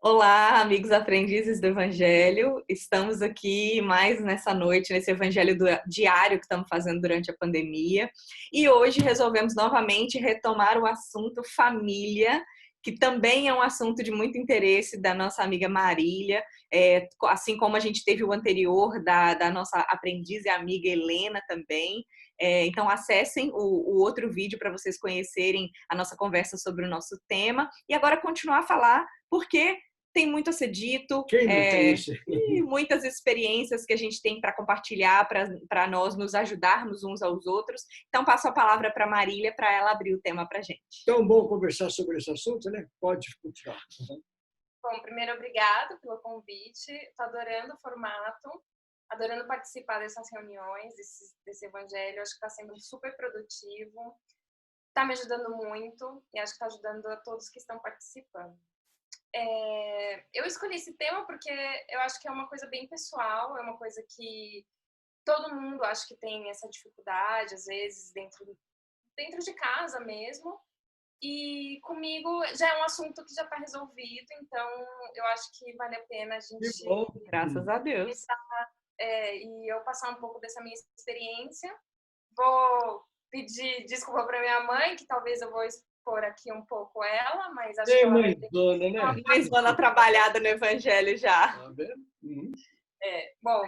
Olá, amigos aprendizes do Evangelho. Estamos aqui mais nessa noite, nesse Evangelho diário que estamos fazendo durante a pandemia. E hoje resolvemos novamente retomar o assunto família, que também é um assunto de muito interesse da nossa amiga Marília, assim como a gente teve o anterior da nossa aprendiz e amiga Helena também. Então, acessem o outro vídeo para vocês conhecerem a nossa conversa sobre o nosso tema. E agora continuar a falar, porque tem muito a ser dito, Quem não tem isso? e muitas experiências que a gente tem para compartilhar, para nós nos ajudarmos uns aos outros. Então, passo a palavra para a Marília, para ela abrir o tema para a gente. Tão bom conversar sobre esse assunto, né? Pode continuar. Bom, primeiro, obrigado pelo convite. Estou adorando o formato, adorando participar dessas reuniões, desse evangelho. Acho que está sendo super produtivo, está me ajudando muito e acho que está ajudando a todos que estão participando. Eu escolhi esse tema porque eu acho que é uma coisa bem pessoal, é uma coisa que todo mundo acho que tem essa dificuldade, às vezes, dentro de casa mesmo. E comigo já é um assunto que já está resolvido, então eu acho que vale a pena a gente... Que bom. Graças a Deus. E eu passar um pouco dessa minha experiência. Vou pedir desculpa para minha mãe, que talvez eu vou expor aqui um pouco ela, mas acho que ela vai ter Mãezona, né? Mãezona trabalhada no Evangelho já. Tá vendo? Bom,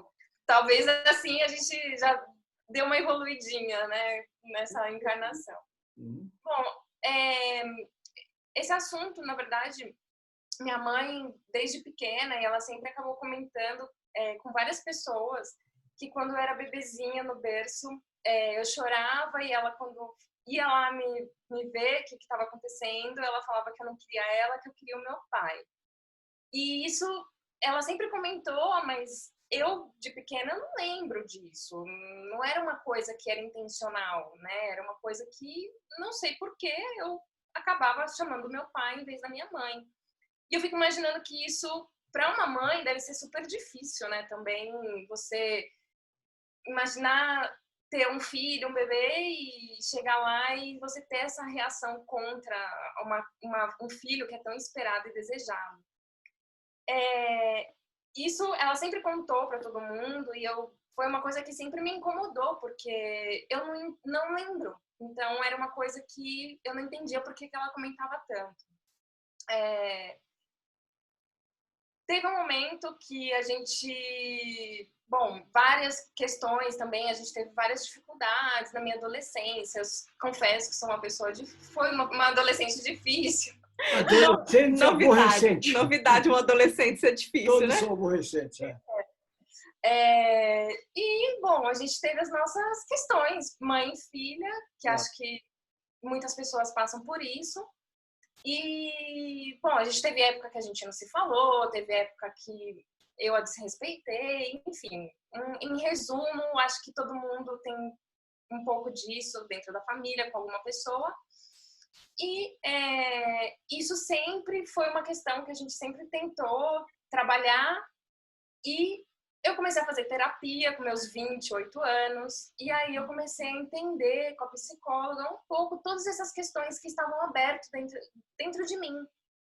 talvez assim a gente já deu uma evoluidinha, né, nessa encarnação. Bom, esse assunto, na verdade, minha mãe, desde pequena, e ela sempre acabou comentando com várias pessoas que quando eu era bebezinha no berço, eu chorava e ela, quando ia lá me ver o que estava acontecendo, ela falava que eu não queria ela, que eu queria o meu pai. E isso ela sempre comentou, mas eu, de pequena, não lembro disso. Não era uma coisa que era intencional, né? Era uma coisa que, não sei porquê, eu acabava chamando meu pai em vez da minha mãe. E eu fico imaginando que isso, para uma mãe, deve ser super difícil, né? Também você imaginar ter um filho, um bebê, e chegar lá e você ter essa reação contra um filho que é tão esperado e desejado. Isso ela sempre contou para todo mundo e foi uma coisa que sempre me incomodou, porque eu não lembro. Então, era uma coisa que eu não entendia por que ela comentava tanto. Teve um momento que a gente... Bom, várias questões também, a gente teve várias dificuldades na minha adolescência. Eu confesso que sou uma pessoa foi uma adolescente difícil. Adolescente aborrecente. Novidade, um adolescente ser difícil, Todos né? são aborrecentes, E, bom, a gente teve as nossas questões, mãe e filha, que acho que muitas pessoas passam por isso. E, bom, a gente teve época que a gente não se falou, teve época que eu a desrespeitei, enfim. Em resumo, acho que todo mundo tem um pouco disso dentro da família, com alguma pessoa. E isso sempre foi uma questão que a gente sempre tentou trabalhar. E eu comecei a fazer terapia com meus 28 anos, e aí eu comecei a entender com a psicóloga um pouco todas essas questões que estavam abertas dentro de mim.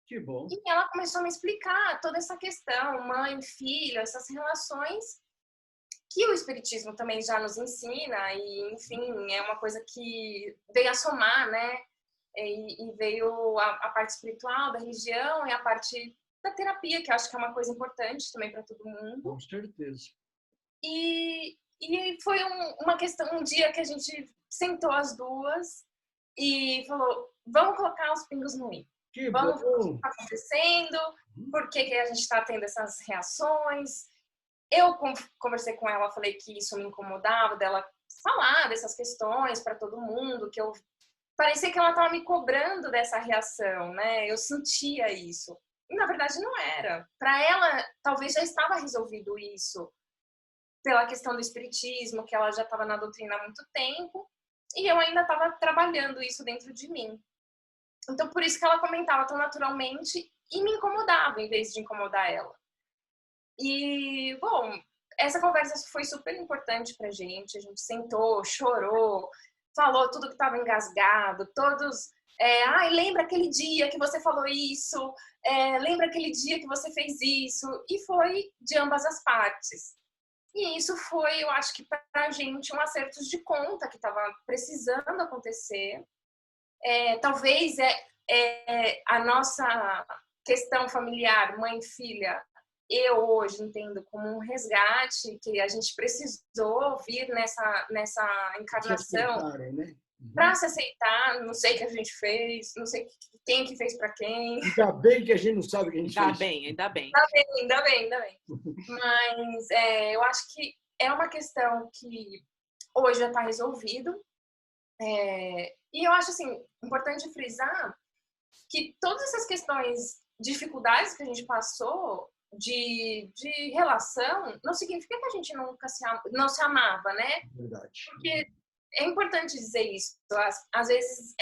Que bom. E ela começou a me explicar toda essa questão, mãe, filho, essas relações que o Espiritismo também já nos ensina, e enfim, é uma coisa que veio a somar, né? E veio a parte espiritual da religião e a parte da terapia, que eu acho que é uma coisa importante também para todo mundo. Com certeza. E foi uma questão, um dia que a gente sentou as duas e falou, vamos colocar os pingos no i. Vamos ver o que está acontecendo, por que a gente está tendo essas reações. Eu conversei com ela, falei que isso me incomodava, dela falar dessas questões para todo mundo, que parecia que ela estava me cobrando dessa reação, né? Eu sentia isso. E, na verdade, não era. Para ela, talvez já estava resolvido isso, pela questão do espiritismo, que ela já estava na doutrina há muito tempo, e eu ainda estava trabalhando isso dentro de mim. Então, por isso que ela comentava tão naturalmente e me incomodava, em vez de incomodar ela. E, bom, essa conversa foi super importante pra gente. A gente sentou, chorou, falou tudo que estava engasgado, Lembra aquele dia que você falou isso, lembra aquele dia que você fez isso, e foi de ambas as partes. E isso foi, eu acho que para a gente, um acerto de conta que estava precisando acontecer. Talvez a nossa questão familiar, mãe e filha, eu hoje entendo como um resgate que a gente precisou vir nessa encarnação para se aceitar. Não sei o que a gente fez, não sei quem que fez para quem. Ainda bem que a gente não sabe o que a gente fez. Ainda bem. Ainda bem. Mas eu acho que é uma questão que hoje já está resolvido. E eu acho assim, importante frisar que todas essas questões, dificuldades que a gente passou de relação, não significa que a gente nunca não se amava, né? Verdade. Porque é importante dizer isso. Às vezes,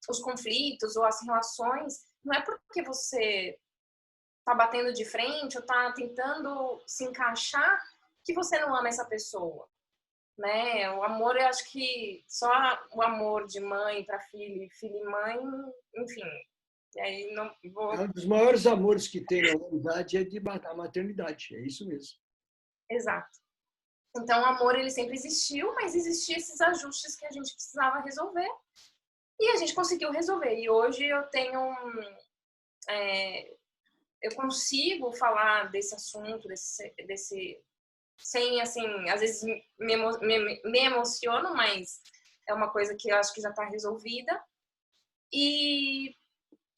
os conflitos ou as relações, não é porque você tá batendo de frente ou tá tentando se encaixar que você não ama essa pessoa, né? O amor, eu acho que só o amor de mãe para filho, filho e mãe, enfim. E aí não vou... Um dos maiores amores que tem na humanidade é a maternidade, é isso mesmo. Exato. Então, o amor, ele sempre existiu, mas existiam esses ajustes que a gente precisava resolver. E a gente conseguiu resolver. E hoje eu tenho eu consigo falar desse assunto, sem, assim, às vezes me emociono, mas é uma coisa que eu acho que já está resolvida. E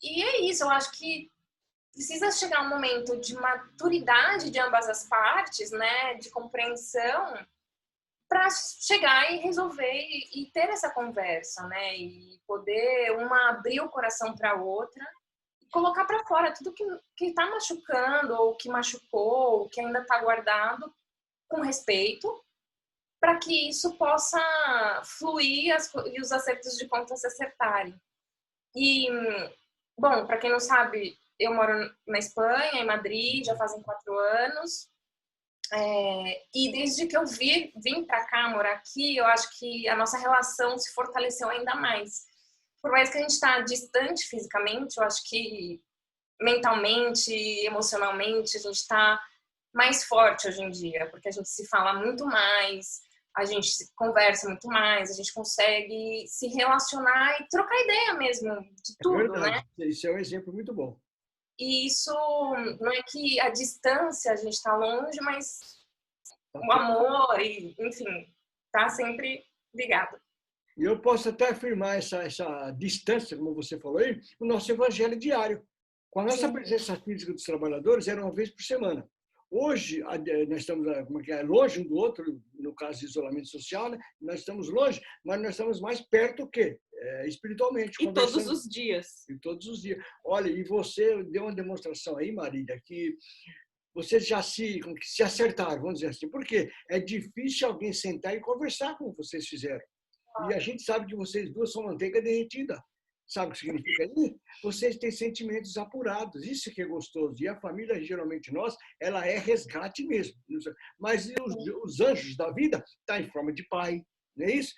é isso, eu acho que precisa chegar um momento de maturidade de ambas as partes, né, de compreensão, para chegar e resolver e ter essa conversa, né, e poder uma abrir o coração para a outra e colocar para fora tudo que está machucando, ou que machucou, ou que ainda está guardado, com respeito, para que isso possa fluir e os acertos de conta se acertarem. E, bom, para quem não sabe, eu moro na Espanha, em Madrid, já fazem 4 anos. E desde que eu vim para cá, morar aqui, eu acho que a nossa relação se fortaleceu ainda mais. Por mais que a gente está distante fisicamente, eu acho que mentalmente, emocionalmente, a gente está mais forte hoje em dia, porque a gente se fala muito mais, a gente conversa muito mais, a gente consegue se relacionar e trocar ideia mesmo de tudo, né? Isso é um exemplo muito bom. E isso não é que a distância a gente está longe, mas o amor, e, enfim, tá sempre ligado. E eu posso até afirmar essa distância, como você falou aí, no nosso evangelho diário. Com a nossa presença física dos trabalhadores, era uma vez por semana. Hoje, nós estamos longe um do outro, no caso de isolamento social, né? Nós estamos longe, mas nós estamos mais perto espiritualmente. E todos os dias. E todos os dias. Olha, e você deu uma demonstração aí, Marília, que vocês já se acertaram, vamos dizer assim. Porque é difícil alguém sentar e conversar como vocês fizeram. E a gente sabe que vocês duas são manteiga derretida. Sabe o que significa isso? Vocês têm sentimentos apurados. Isso que é gostoso. E a família, geralmente nós, ela é resgate mesmo. Mas os anjos da vida estão em forma de pai. Não é isso?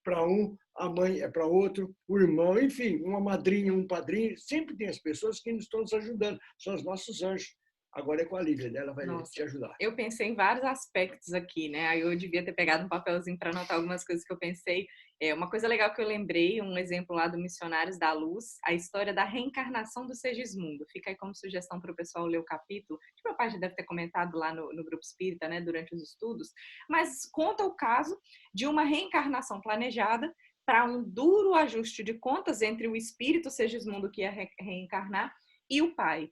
Para um, a mãe é para outro, o irmão, enfim, uma madrinha, um padrinho. Sempre tem as pessoas que estão nos ajudando. São os nossos anjos. Agora é com a Lívia, né? Ela vai te ajudar. Eu pensei em vários aspectos aqui, né? Aí eu devia ter pegado um papelzinho para anotar algumas coisas que eu pensei. Uma coisa legal que eu lembrei, um exemplo lá do Missionários da Luz, a história da reencarnação do Segismundo. Fica aí como sugestão para o pessoal ler o capítulo. Que meu pai já deve ter comentado lá no Grupo Espírita, né? Durante os estudos. Mas conta o caso de uma reencarnação planejada para um duro ajuste de contas entre o espírito Segismundo que ia reencarnar e o pai.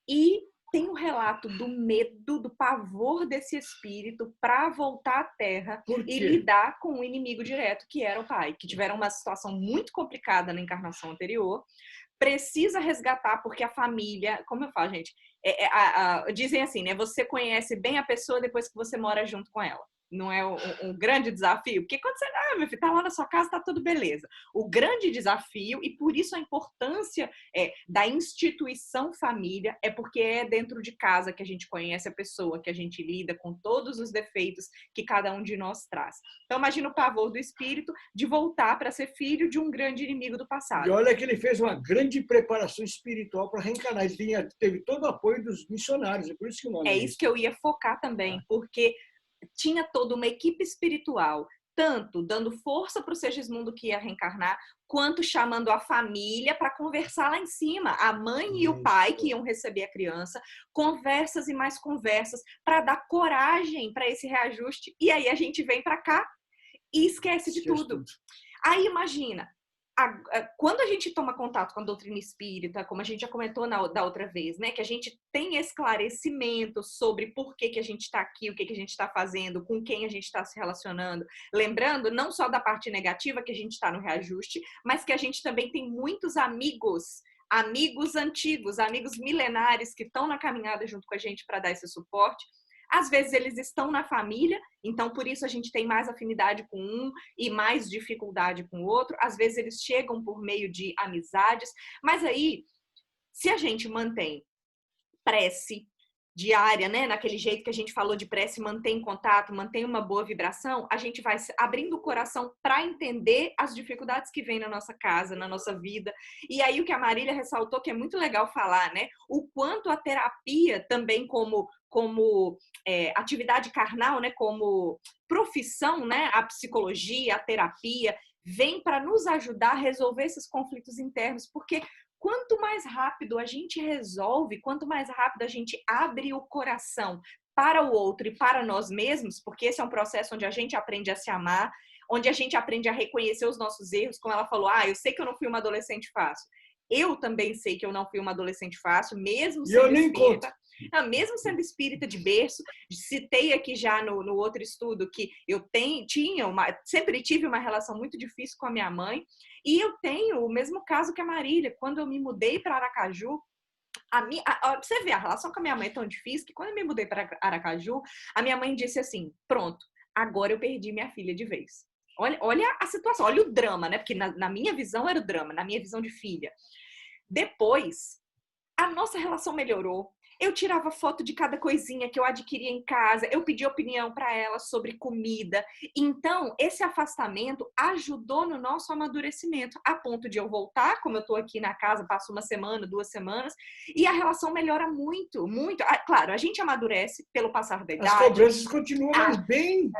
E tem um relato do medo, do pavor desse espírito para voltar à Terra e lidar com o inimigo direto, que era o pai, que tiveram uma situação muito complicada na encarnação anterior, precisa resgatar, porque a família, como eu falo, gente, dizem assim, né? Você conhece bem a pessoa depois que você mora junto com ela. não é um grande desafio? Porque quando você, meu filho, tá lá na sua casa, tá tudo beleza. O grande desafio, e por isso a importância da instituição família, é porque é dentro de casa que a gente conhece a pessoa, que a gente lida com todos os defeitos que cada um de nós traz. Então, imagina o pavor do espírito de voltar para ser filho de um grande inimigo do passado. E olha que ele fez uma grande preparação espiritual para reencarnar. Ele teve todo o apoio dos missionários, é por isso que o nome é isso que eu ia focar também, porque tinha toda uma equipe espiritual, tanto dando força para o Segismundo que ia reencarnar, quanto chamando a família para conversar lá em cima. A mãe e o pai que iam receber a criança, conversas e mais conversas para dar coragem para esse reajuste. E aí a gente vem para cá e esquece de tudo. Aí imagina, quando a gente toma contato com a doutrina espírita, como a gente já comentou da outra vez, né, que a gente tem esclarecimento sobre por que a gente está aqui, o que a gente está fazendo, com quem a gente está se relacionando, lembrando não só da parte negativa que a gente está no reajuste, mas que a gente também tem muitos amigos antigos, amigos milenares que estão na caminhada junto com a gente para dar esse suporte. Às vezes eles estão na família, então por isso a gente tem mais afinidade com um e mais dificuldade com o outro. Às vezes eles chegam por meio de amizades, mas aí, se a gente mantém prece diária, né, naquele jeito que a gente falou de prece, mantém contato, mantém uma boa vibração, a gente vai abrindo o coração para entender as dificuldades que vêm na nossa casa, na nossa vida. E aí o que a Marília ressaltou, que é muito legal falar, né, o quanto a terapia também como atividade carnal, né, como profissão, né, a psicologia, a terapia, vem para nos ajudar a resolver esses conflitos internos, porque quanto mais rápido a gente resolve, quanto mais rápido a gente abre o coração para o outro e para nós mesmos, porque esse é um processo onde a gente aprende a se amar, onde a gente aprende a reconhecer os nossos erros, como ela falou, eu sei que eu não fui uma adolescente fácil. Eu também sei que eu não fui uma adolescente fácil, mesmo sendo espírita. Mesmo sendo espírita de berço, citei aqui já no outro estudo que eu sempre tive uma relação muito difícil com a minha mãe, e eu tenho o mesmo caso que a Marília. Quando eu me mudei para Aracaju, você vê, a relação com a minha mãe é tão difícil que quando eu me mudei para Aracaju, a minha mãe disse assim, pronto, agora eu perdi minha filha de vez. Olha a situação, olha o drama, né? Porque na minha visão era o drama, na minha visão de filha. Depois, a nossa relação melhorou. Eu tirava foto de cada coisinha que eu adquiria em casa, eu pedia opinião para ela sobre comida. Então, esse afastamento ajudou no nosso amadurecimento, a ponto de eu voltar, como eu estou aqui na casa, passo uma semana, 2 semanas, e a relação melhora muito, muito. Claro, a gente amadurece pelo passar da idade. As cobranças continuam, mas bem...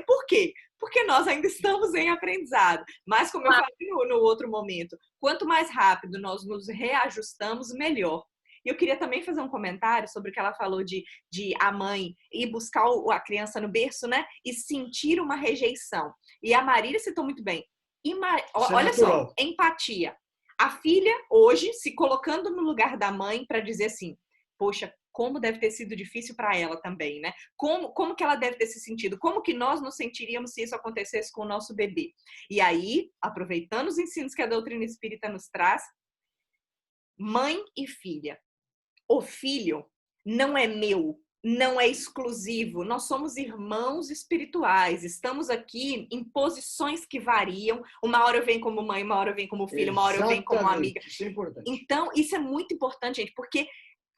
Por quê? Porque nós ainda estamos em aprendizado. Mas, como eu falei no outro momento, quanto mais rápido nós nos reajustamos, melhor. E eu queria também fazer um comentário sobre o que ela falou de a mãe ir buscar a criança no berço, né? E sentir uma rejeição. E a Marília citou muito bem. Olha só, empatia. A filha, hoje, se colocando no lugar da mãe para dizer assim, poxa, como deve ter sido difícil para ela também, né? Como que ela deve ter se sentido? Como que nós nos sentiríamos se isso acontecesse com o nosso bebê? E aí, aproveitando os ensinos que a doutrina espírita nos traz, mãe e filha. O filho não é meu, não é exclusivo. Nós somos irmãos espirituais. Estamos aqui em posições que variam. Uma hora eu venho como mãe, uma hora eu venho como filho, uma hora eu venho como amiga. Isso é importante. Então, isso é muito importante, gente, porque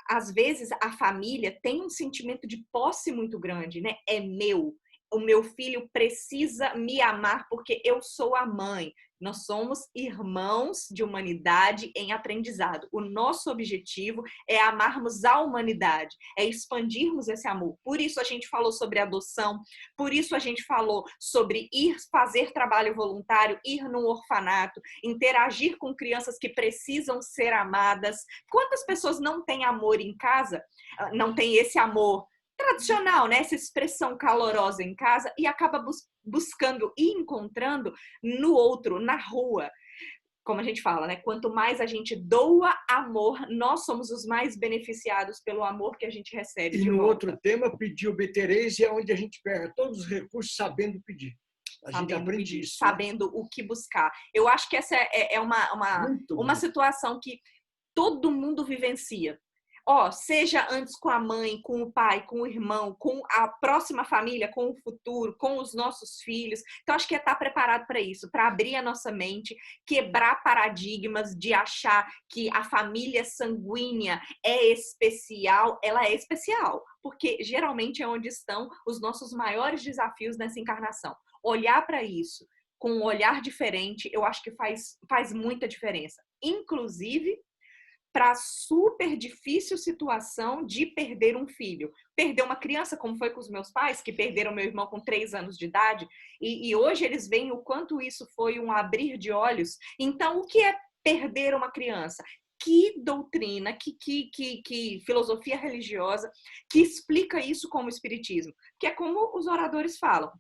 às vezes a família tem um sentimento de posse muito grande, né? É meu. O meu filho precisa me amar porque eu sou a mãe. Nós somos irmãos de humanidade em aprendizado. O nosso objetivo é amarmos a humanidade, é expandirmos esse amor. Por isso a gente falou sobre adoção, por isso a gente falou sobre ir fazer trabalho voluntário, ir num orfanato, interagir com crianças que precisam ser amadas. Quantas pessoas não têm amor em casa, não têm esse amor tradicional, né? Essa expressão calorosa em casa e acaba buscando e encontrando no outro, na rua. Como a gente fala, né? Quanto mais a gente doa amor, nós somos os mais beneficiados pelo amor que a gente recebe. E no outro tema, pedir obtereis é onde a gente pega todos os recursos sabendo pedir. A gente aprende isso. Sabendo o que buscar. Eu acho que essa é uma situação que todo mundo vivencia. seja antes com a mãe, com o pai, com o irmão, com a próxima família, com o futuro, com os nossos filhos. Então, acho que é estar preparado para isso, para abrir a nossa mente, quebrar paradigmas de achar que a família sanguínea é especial. Ela é especial, porque geralmente é onde estão os nossos maiores desafios nessa encarnação. Olhar para isso com um olhar diferente, eu acho que faz muita diferença. Inclusive, para a super difícil situação de perder um filho. Perder uma criança, como foi com os meus pais, que perderam meu irmão com 3 anos de idade, e hoje eles veem o quanto isso foi um abrir de olhos. Então, o que é perder uma criança? Que doutrina, que filosofia religiosa que explica isso como espiritismo? Que é como os oradores falam.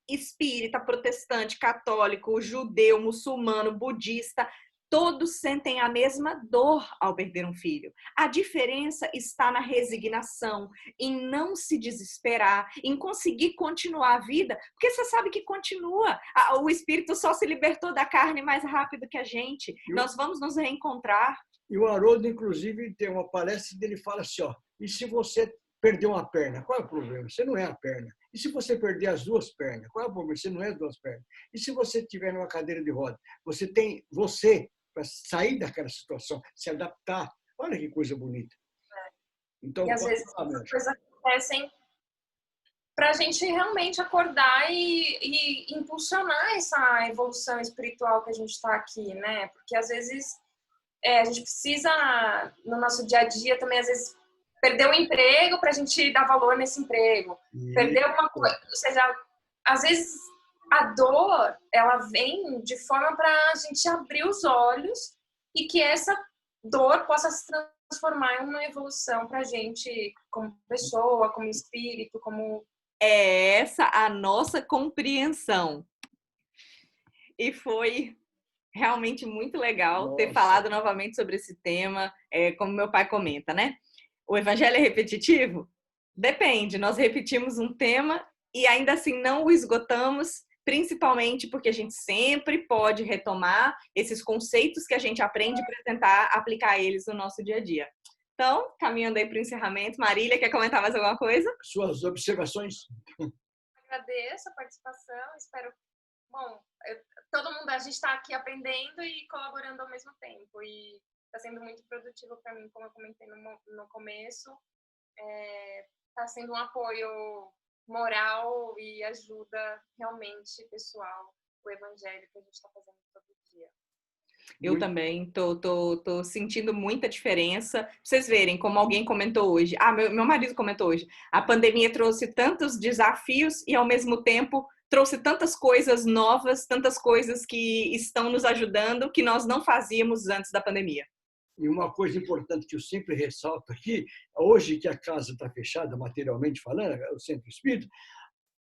Espírita, protestante, católico, judeu, muçulmano, budista, todos sentem a mesma dor ao perder um filho. A diferença está na resignação, em não se desesperar, em conseguir continuar a vida, porque você sabe que continua. O espírito só se libertou da carne mais rápido que a gente. Nós vamos nos reencontrar. E o Haroldo, inclusive, tem uma palestra dele fala assim, e se você perder uma perna, qual é o problema? Você não é a perna. E se você perder as 2 pernas, qual é o problema? Você não é as 2 pernas. E se você estiver numa cadeira de roda, você para sair daquela situação, se adaptar. Olha que coisa bonita. Então, e às vezes as coisas acontecem para a gente realmente acordar e impulsionar essa evolução espiritual que a gente está aqui, né? Porque às vezes a gente precisa, no nosso dia a dia também, às vezes, perder um emprego para a gente dar valor nesse emprego. Perder alguma coisa. Ou seja, às vezes a dor, ela vem de forma para a gente abrir os olhos e que essa dor possa se transformar em uma evolução para a gente como pessoa, como espírito, como... É essa a nossa compreensão. E foi realmente muito legal ter falado novamente sobre esse tema, como meu pai comenta, né? O evangelho é repetitivo? Depende, nós repetimos um tema e ainda assim não o esgotamos, principalmente porque a gente sempre pode retomar esses conceitos que a gente aprende para tentar aplicar eles no nosso dia a dia. Então, caminhando aí para o encerramento, Marília, quer comentar mais alguma coisa? Suas observações? Agradeço a participação, espero... Bom, todo mundo, a gente está aqui aprendendo e colaborando ao mesmo tempo, e está sendo muito produtivo para mim, como eu comentei no começo. Está sendo um apoio moral e ajuda realmente pessoal, o evangelho que a gente está fazendo todo dia. Eu também tô sentindo muita diferença. Pra vocês verem, como alguém comentou hoje. Meu marido comentou hoje. A pandemia trouxe tantos desafios e, ao mesmo tempo, trouxe tantas coisas novas, tantas coisas que estão nos ajudando que nós não fazíamos antes da pandemia. E uma coisa importante que eu sempre ressalto aqui, hoje que a casa está fechada, materialmente falando, o Centro Espírita,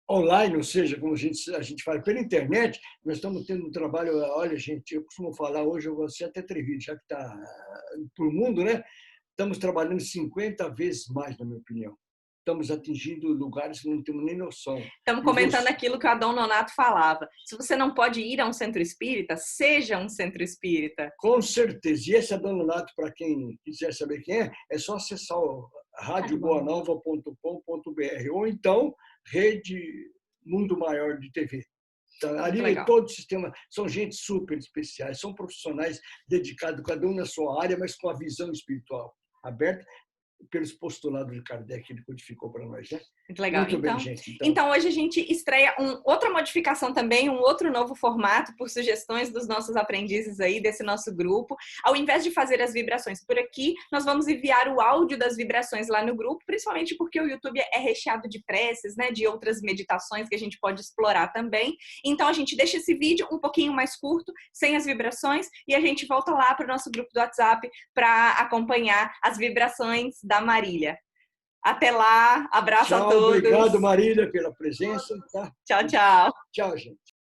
online, ou seja, como a gente fala pela internet, nós estamos tendo um trabalho, olha, gente, eu costumo falar hoje, eu vou ser até atrevido, já que está para o mundo, né? Estamos trabalhando 50 vezes mais, na minha opinião. Estamos atingindo lugares que não temos nem noção. Estamos comentando aquilo que o Adão Nonato falava. Se você não pode ir a um centro espírita, seja um centro espírita. Com certeza. E esse Adão Nonato, para quem quiser saber quem é só acessar o radioboanova.com.br ou então Rede Mundo Maior de TV. Então, ali todo o sistema, são gente super especiais, são profissionais dedicados, cada um na sua área, mas com a visão espiritual aberta pelos postulados de Kardec, que ele codificou para nós, né? Muito legal. Muito bem, gente. Então, hoje a gente estreia outra modificação também, um outro novo formato, por sugestões dos nossos aprendizes aí, desse nosso grupo. Ao invés de fazer as vibrações por aqui, nós vamos enviar o áudio das vibrações lá no grupo, principalmente porque o YouTube é recheado de preces, né, de outras meditações que a gente pode explorar também. Então, a gente deixa esse vídeo um pouquinho mais curto, sem as vibrações, e a gente volta lá para o nosso grupo do WhatsApp para acompanhar as vibrações da Marília. Até lá, abraço a todos. Obrigado, Marília, pela presença. Tá? Tchau, tchau. Tchau, gente.